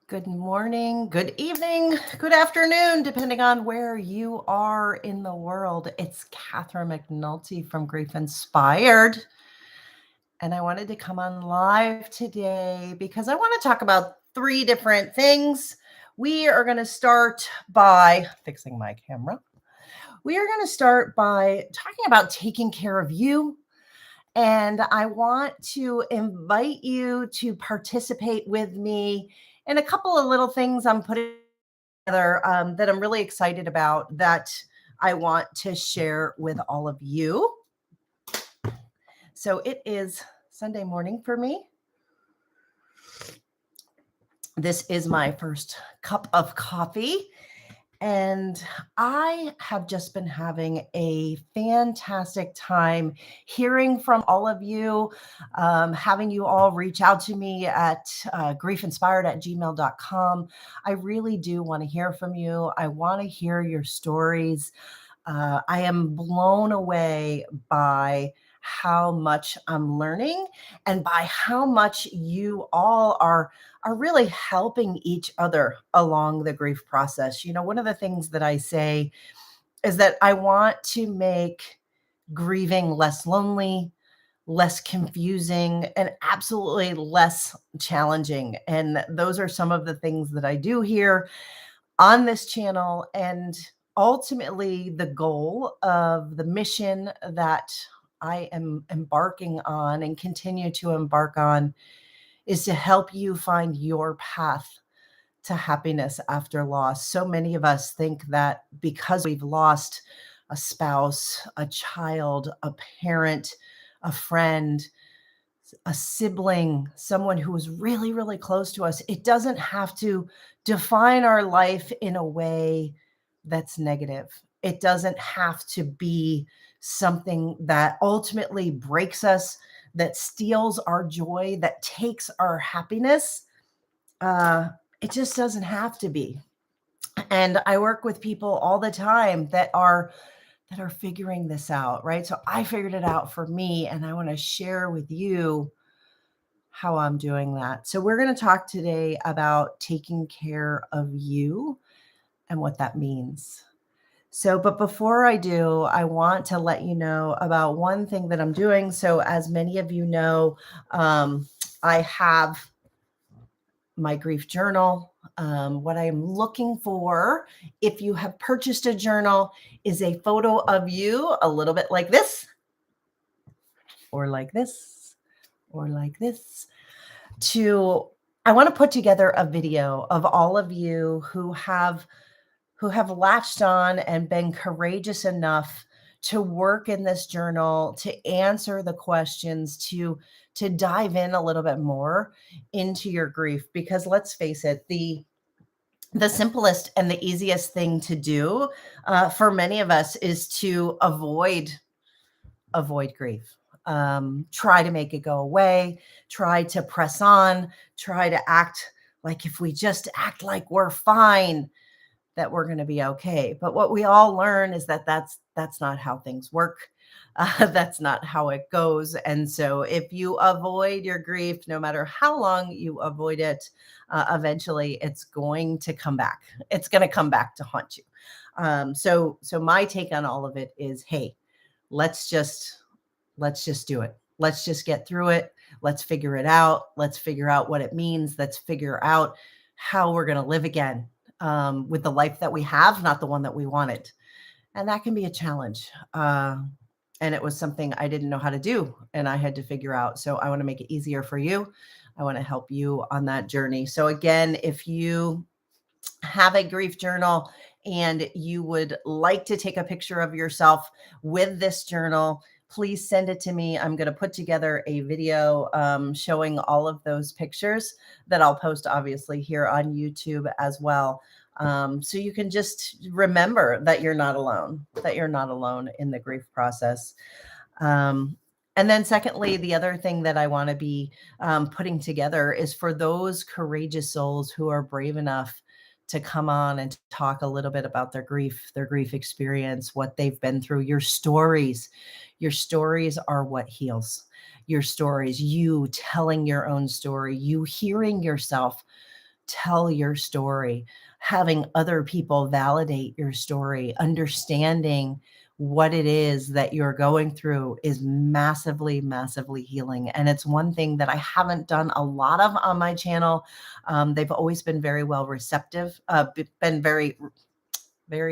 Good morning, good evening, good afternoon, depending on where you are in the world. It's Catherine McNulty from GriefInspired. And I wanted to come on live today because I want to talk about three different things. We are going to start by fixing my camera. We are going to start by talking about taking care of you. And I want to invite you to participate with me in a couple of little things I'm putting together that I'm really excited about that I want to share with all of you. So it is Sunday morning for me. This is my first cup of coffee. And I have just been having a fantastic time hearing from all of you, having you all reach out to me at GriefInspired@gmail.com. I really do want to hear from you. I want to hear your stories. I am blown away by how much I'm learning and by how much you all are really helping each other along the grief process. You know, one of the things that I say is that I want to make grieving less lonely, less confusing, and absolutely less challenging. And those are some of the things that I do here on this channel. And ultimately, the goal of the mission that I am embarking on and continue to embark on is to help you find your path to happiness after loss. So many of us think that because we've lost a spouse, a child, a parent, a friend, a sibling, someone who was really, really close to us, it doesn't have to define our life in a way that's negative. It doesn't have to be something that ultimately breaks us, that steals our joy, that takes our happiness. Uh, it just doesn't have to be. And I work with people all the time that are figuring this out, right? So I figured it out for me, and I want to share with you how I'm doing that. So we're going to talk today about taking care of you and what that means. So, but before I do, I want to let you know about one thing that I'm doing. So, as many of you know, I have my grief journal. What I am looking for, if you have purchased a journal, is a photo of you a little bit like this, or like this, or like this. I want to put together a video of all of you who have latched on and been courageous enough to work in this journal, to answer the questions, to dive in a little bit more into your grief. Because let's face it, the simplest and the easiest thing to do for many of us is to avoid grief. Try to make it go away, try to press on, try to act like if we just act like we're fine, that we're going to be okay. But what we all learn is that that's not how things work. That's not how it goes. And so if you avoid your grief, no matter how long you avoid it, eventually it's going to come back. It's going to come back to haunt you. So my take on all of it is, hey, let's just do it. Let's just get through it. Let's figure it out. Let's figure out what it means. Let's figure out how we're going to live again with the life that we have, not the one that we wanted. And that can be a challenge. And it was something I didn't know how to do and I had to figure out. So I want to make it easier for you. I want to help you on that journey. So again, if you have a grief journal and you would like to take a picture of yourself with this journal, please send it to me. I'm going to put together a video showing all of those pictures that I'll post obviously here on YouTube as well. So you can just remember that you're not alone, in the grief process. And then secondly, the other thing that I want to be putting together is for those courageous souls who are brave enough to come on and talk a little bit about their grief experience, what they've been through, your stories. Your stories are what heals. Your stories, you telling your own story, you hearing yourself tell your story, having other people validate your story, understanding what it is that you're going through is massively, massively healing. And it's one thing that I haven't done a lot of on my channel. They've always been very well receptive, been very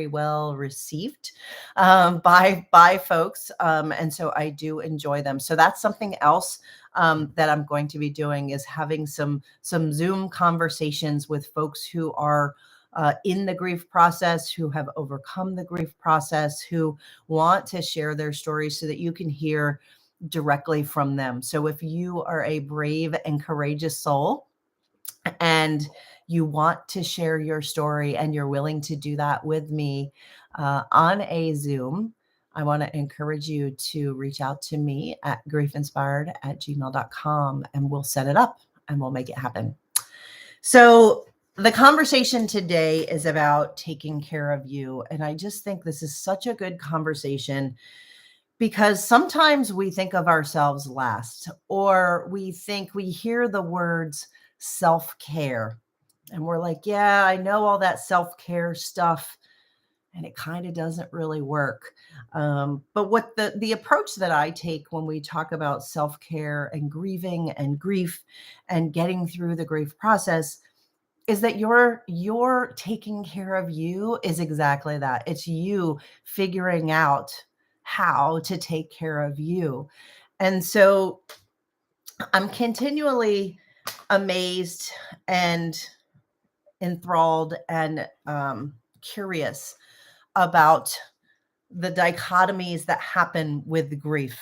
well received by folks, and so I do enjoy them. So that's something else that I'm going to be doing, is having some Zoom conversations with folks who are in the grief process, who have overcome the grief process, who want to share their stories so that you can hear directly from them. So if you are a brave and courageous soul and you want to share your story and you're willing to do that with me on a Zoom, I want to encourage you to reach out to me at GriefInspired@gmail.com, and we'll set it up and we'll make it happen. So the conversation today is about taking care of you. And I just think this is such a good conversation, because sometimes we think of ourselves last, or we hear the words self-care, and we're like, yeah, I know all that self-care stuff, and it kind of doesn't really work. But what the approach that I take when we talk about self-care and grieving and grief and getting through the grief process is that your taking care of you is exactly that. It's you figuring out how to take care of you. And so I'm continually amazed and enthralled and curious about the dichotomies that happen with grief,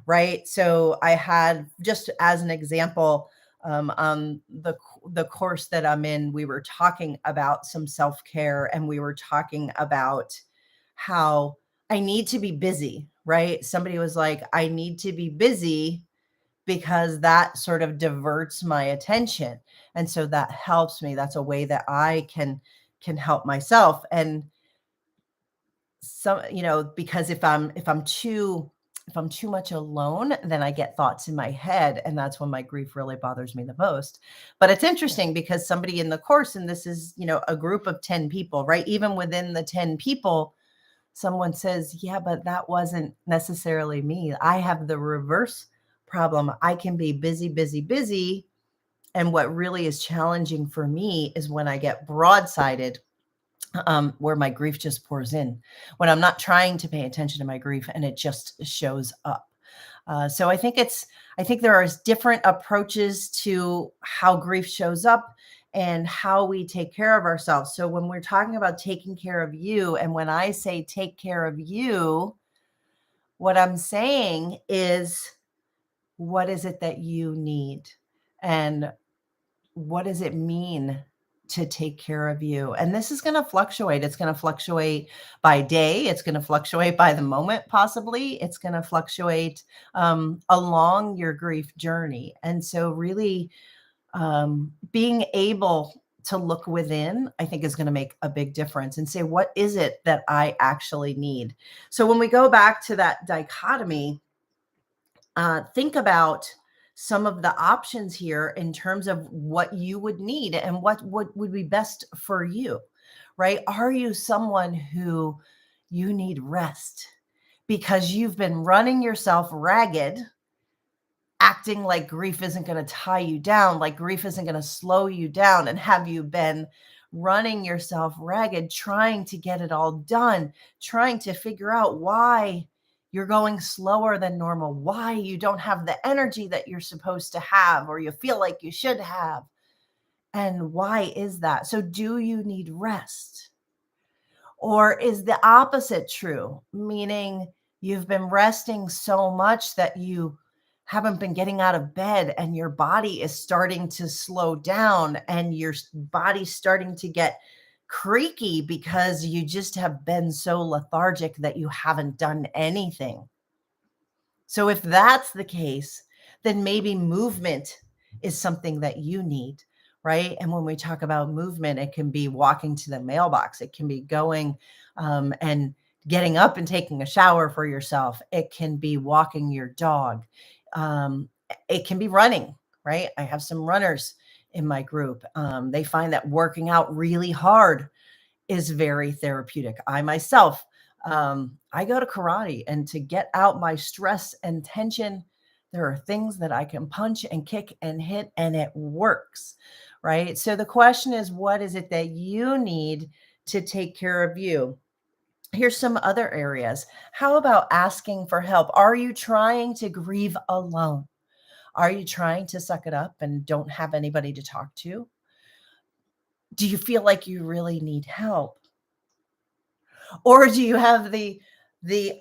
right? So I had, just as an example, on the course that I'm in, we were talking about some self-care, and we were talking about how I need to be busy, right? Somebody was like, I need to be busy because that sort of diverts my attention. And so that helps me. That's a way that I can help myself. And some, because if I'm too much alone, then I get thoughts in my head, and that's when my grief really bothers me the most. But it's interesting because somebody in the course, and this is, a group of 10 people, right? Even within the 10 people, someone says, yeah, but that wasn't necessarily me. I have the reverse problem. I can be busy, busy, busy. And what really is challenging for me is when I get broadsided, where my grief just pours in, when I'm not trying to pay attention to my grief and it just shows up. So I think there are different approaches to how grief shows up and how we take care of ourselves. So when we're talking about taking care of you, and when I say take care of you, what I'm saying is, what is it that you need? And what does it mean to take care of you? And this is going to fluctuate. It's going to fluctuate by day. It's going to fluctuate by the moment, possibly. It's going to fluctuate along your grief journey. And so, really, being able to look within, I think, is going to make a big difference, and say, what is it that I actually need? So, when we go back to that dichotomy, think about some of the options here in terms of what you would need and what would be best for you, right? Are you someone who you need rest because you've been running yourself ragged, acting like grief isn't going to tie you down, like grief isn't going to slow you down? And have you been running yourself ragged, trying to get it all done, trying to figure out why you're going slower than normal, why you don't have the energy that you're supposed to have, or you feel like you should have? And why is that? So do you need rest? Or is the opposite true? Meaning you've been resting so much that you haven't been getting out of bed, and your body is starting to slow down, and your body's starting to get creaky because you just have been so lethargic that you haven't done anything. So if that's the case, then maybe movement is something that you need, right? And when we talk about movement, it can be walking to the mailbox. It can be going and getting up and taking a shower for yourself. It can be walking your dog. It can be running, right? I have some runners in my group. They find that working out really hard is very therapeutic. I myself, I go to karate, and to get out my stress and tension, there are things that I can punch and kick and hit, and it works, right? So the question is, what is it that you need to take care of you? Here's some other areas. How about asking for help? Are you trying to grieve alone? Are you trying to suck it up and don't have anybody to talk to? Do you feel like you really need help? Or do you have the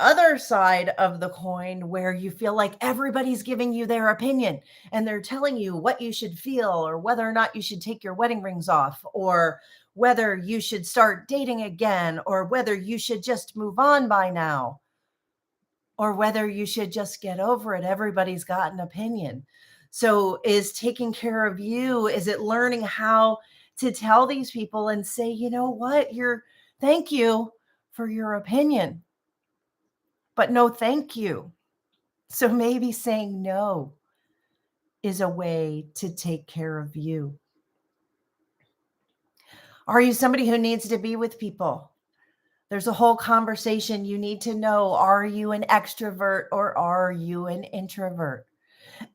other side of the coin where you feel like everybody's giving you their opinion and they're telling you what you should feel, or whether or not you should take your wedding rings off, or whether you should start dating again, or whether you should just move on by now, or whether you should just get over it? Everybody's got an opinion. So is taking care of you, is it learning how to tell these people and say, you know what, thank you for your opinion, but no thank you. So maybe saying no is a way to take care of you. Are you somebody who needs to be with people? There's a whole conversation you need to know. Are you an extrovert or are you an introvert?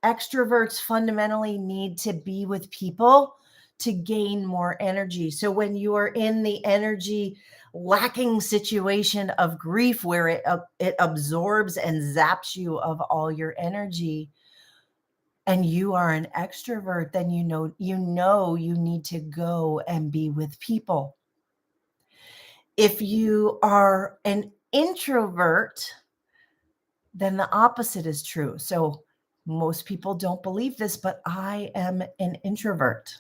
Extroverts fundamentally need to be with people to gain more energy. So when you are in the energy lacking situation of grief, where it absorbs and zaps you of all your energy, and you are an extrovert, then you need to go and be with people. If you are an introvert, then the opposite is true. So most people don't believe this, but I am an introvert.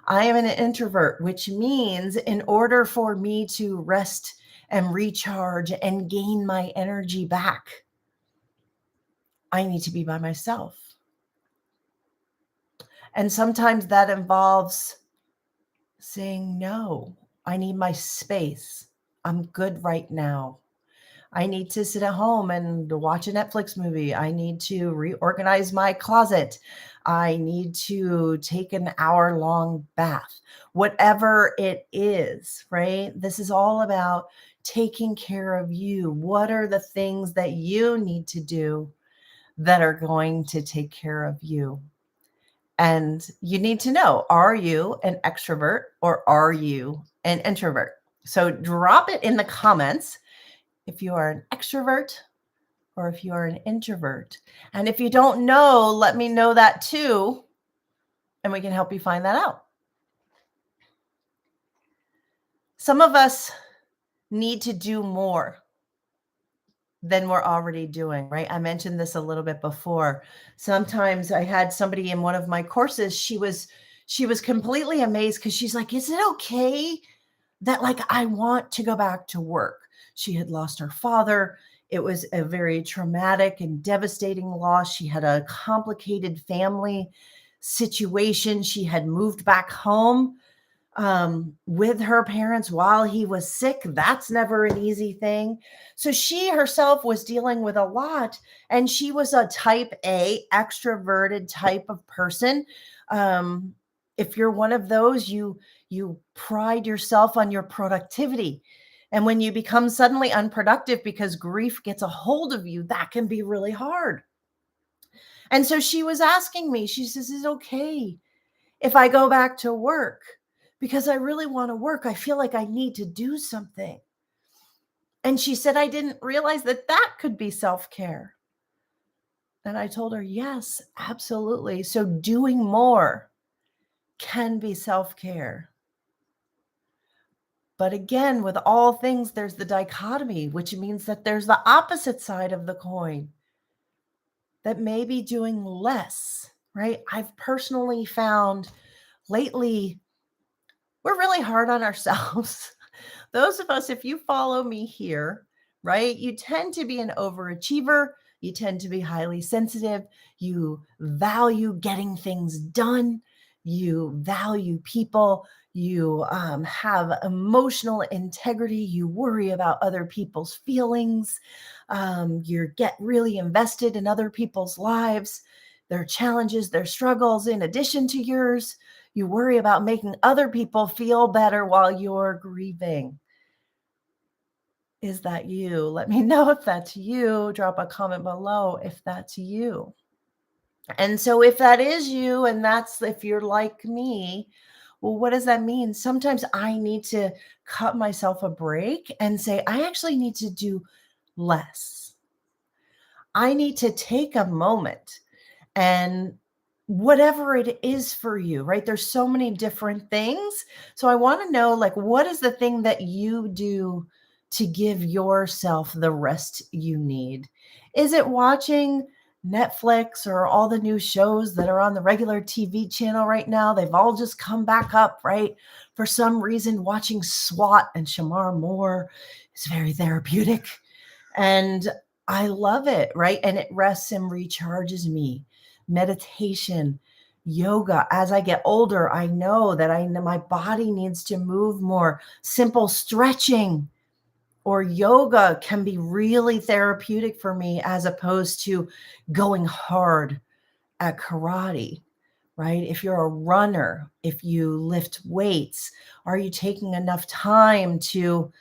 I am an introvert, which means in order for me to rest and recharge and gain my energy back, I need to be by myself. And sometimes that involves saying, no, I need my space. I'm good right now. I need to sit at home and watch a Netflix movie. I need to reorganize my closet. I need to take an hour-long bath. Whatever it is, right? This is all about taking care of you. What are the things that you need to do that are going to take care of you? And you need to know, are you an extrovert or are you an introvert? So drop it in the comments if you are an extrovert or if you are an introvert. And if you don't know, let me know that too, and we can help you find that out. Some of us need to do more than we're already doing, right? I mentioned this a little bit before. Sometimes I had somebody in one of my courses, she was completely amazed because she's like, is it okay that like I want to go back to work? She had lost her father. It was a very traumatic and devastating loss. She had a complicated family situation. She had moved back home with her parents while he was sick. That's never an easy thing. So she herself was dealing with a lot, and she was a type A extroverted type of person. If you're one of those, you pride yourself on your productivity. And when you become suddenly unproductive because grief gets a hold of you, that can be really hard. And so she was asking me, she says, is it okay if I go back to work? Because I really want to work. I feel like I need to do something. And she said, I didn't realize that that could be self-care. And I told her, yes, absolutely. So doing more can be self-care. But again, with all things, there's the dichotomy, which means that there's the opposite side of the coin, that maybe doing less, right? I've personally found lately, we're really hard on ourselves. Those of us, if you follow me here, right, you tend to be an overachiever. You tend to be highly sensitive. You value getting things done. You value people. You have emotional integrity. You worry about other people's feelings. You get really invested in other people's lives, their challenges, their struggles, in addition to yours. You worry about making other people feel better while you're grieving. Is that you? Let me know if that's you. Drop a comment below if that's you. And so if that is you, and that's if you're like me, well, what does that mean? Sometimes I need to cut myself a break and say, I actually need to do less. I need to take a moment and whatever it is for you, right? There's so many different things. So I want to know, like, what is the thing that you do to give yourself the rest you need? Is it watching Netflix or all the new shows that are on the regular TV channel right now? They've all just come back up, right? For some reason, watching SWAT and Shamar Moore is very therapeutic. And I love it, right? And it rests and recharges me. Meditation, yoga. As I get older, I know that my body needs to move more. Simple stretching or yoga can be really therapeutic for me as opposed to going hard at karate, right? If you're a runner, if you lift weights, are you taking enough time to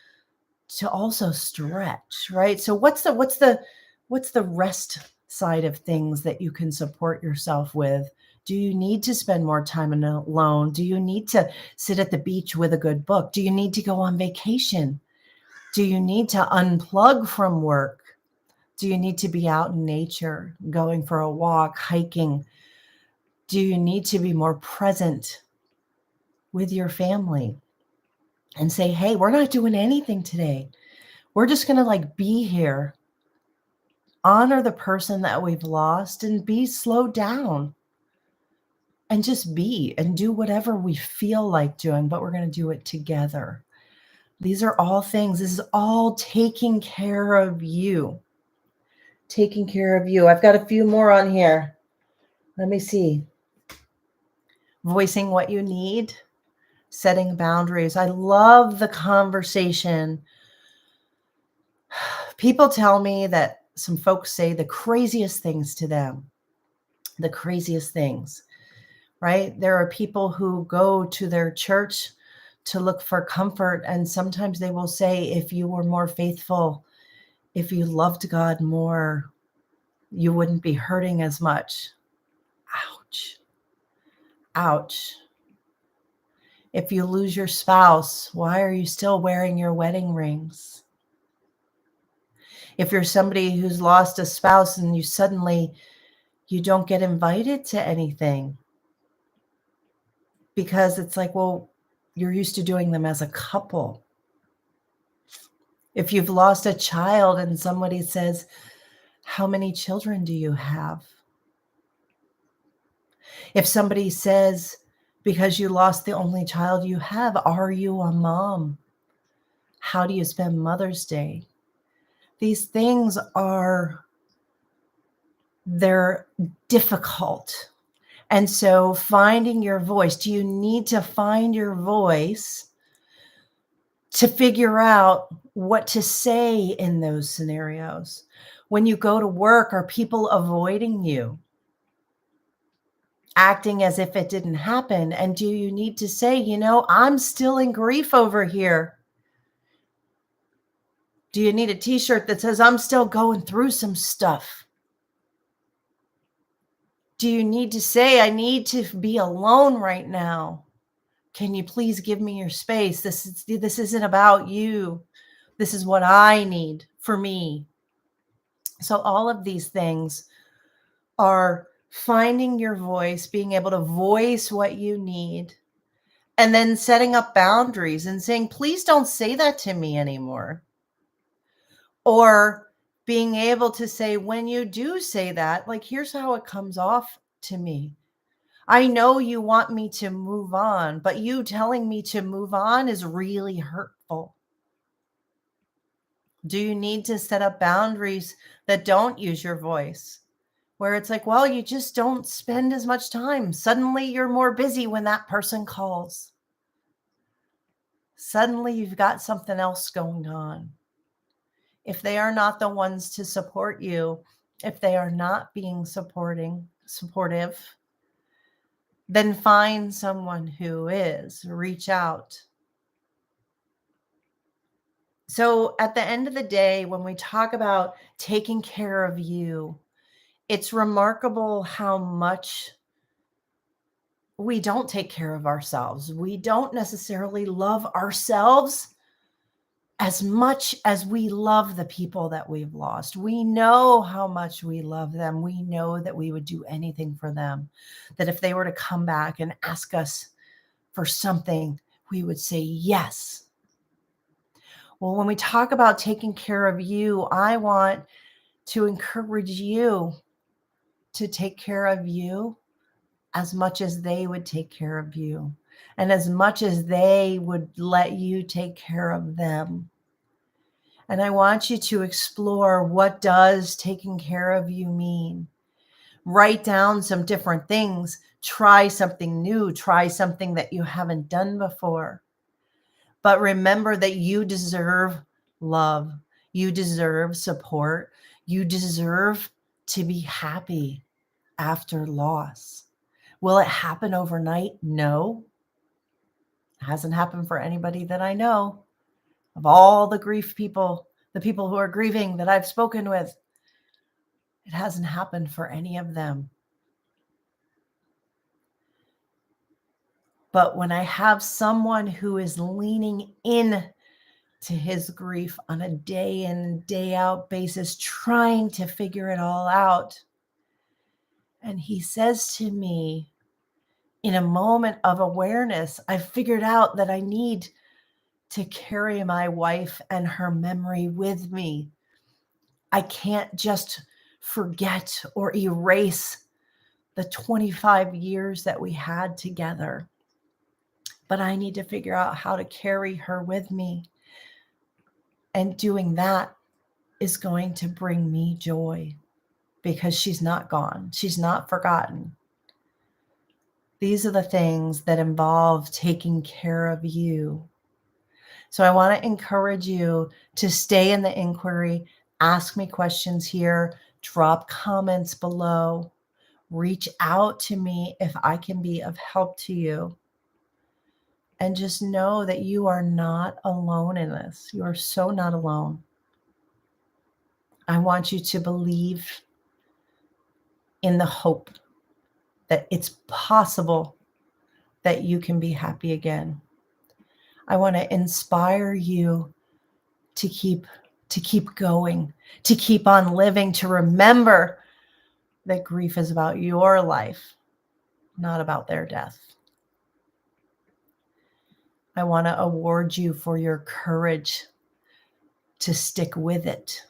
also stretch, right? So what's the rest side of things that you can support yourself with? Do you need to spend more time alone? Do you need to sit at the beach with a good book? Do you need to go on vacation? Do you need to unplug from work? Do you need to be out in nature, going for a walk, hiking? Do you need to be more present with your family and say, hey, we're not doing anything today. We're just going to like be here, honor the person that we've lost, and be slowed down and just be and do whatever we feel like doing, but we're going to do it together. These are all things. This is all taking care of you. Taking care of you. I've got a few more on here. Let me see. Voicing what you need, setting boundaries. I love the conversation. People tell me that some folks say the craziest things to them, the craziest things, right? There are people who go to their church to look for comfort, and sometimes they will say, if you were more faithful, if you loved God more, you wouldn't be hurting as much. Ouch. Ouch. If you lose your spouse, why are you still wearing your wedding rings? If you're somebody who's lost a spouse and you don't get invited to anything because it's like, well, you're used to doing them as a couple. If you've lost a child and somebody says, how many children do you have? If somebody says, because you lost the only child you have, are you a mom? How do you spend Mother's Day? These things they're difficult. And so finding your voice, do you need to find your voice to figure out what to say in those scenarios? When you go to work, are people avoiding you, acting as if it didn't happen? And do you need to say, I'm still in grief over here? Do you need a t-shirt that says, I'm still going through some stuff? Do you need to say, I need to be alone right now? Can you please give me your space? This isn't about you. This is what I need for me. So all of these things are finding your voice, being able to voice what you need, and then setting up boundaries and saying, please don't say that to me anymore. Or being able to say, when you do say that, like, here's how it comes off to me. I know you want me to move on, but you telling me to move on is really hurtful. Do you need to set up boundaries that don't use your voice? Where it's like, well, you just don't spend as much time. Suddenly you're more busy when that person calls. Suddenly you've got something else going on. If they are not the ones to support you, if they are not being supportive, then find someone who is. Reach out. So at the end of the day, when we talk about taking care of you, it's remarkable how much we don't take care of ourselves. We don't necessarily love ourselves as much as we love the people that we've lost. We know how much we love them. We know that we would do anything for them, that if they were to come back and ask us for something, we would say yes. Well, when we talk about taking care of you, I want to encourage you to take care of you as much as they would take care of you, and as much as they would let you take care of them. And I want you to explore, what does taking care of you mean? Write down some different things. Try something new. Try something that you haven't done before. But remember that you deserve love. You deserve support. You deserve to be happy after loss. Will it happen overnight? No. It hasn't happened for anybody that I know. Of all the grief people, the people who are grieving that I've spoken with, it hasn't happened for any of them. But when I have someone who is leaning in to his grief on a day in, day out basis, trying to figure it all out, and he says to me, in a moment of awareness, I've figured out that I need to carry my wife and her memory with me. I can't just forget or erase the 25 years that we had together, but I need to figure out how to carry her with me. And doing that is going to bring me joy, because she's not gone. She's not forgotten. These are the things that involve taking care of you. So I want to encourage you to stay in the inquiry, ask me questions here, drop comments below, reach out to me if I can be of help to you. And just know that you are not alone in this. You are so not alone. I want you to believe in the hope that it's possible that you can be happy again. I want to inspire you to keep going, to keep on living, to remember that grief is about your life, not about their death. I want to award you for your courage to stick with it.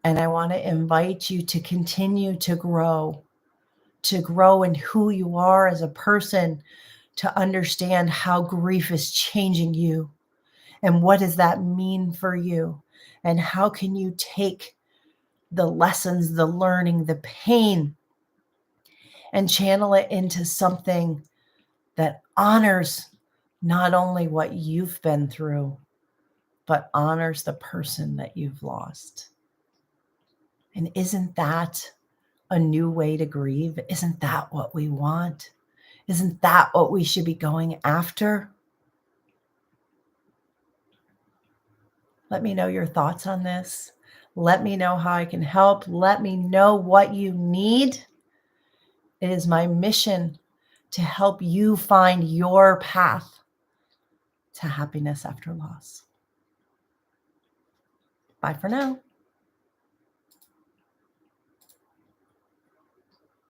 And I want to invite you to continue to grow in who you are as a person, to understand how grief is changing you and what does that mean for you, and how can you take the lessons, the learning, the pain, and channel it into something that honors not only what you've been through, but honors the person that you've lost. And isn't that a new way to grieve? Isn't that what we want? Isn't that what we should be going after? Let me know your thoughts on this. Let me know how I can help. Let me know what you need. It is my mission to help you find your path to happiness after loss. Bye for now.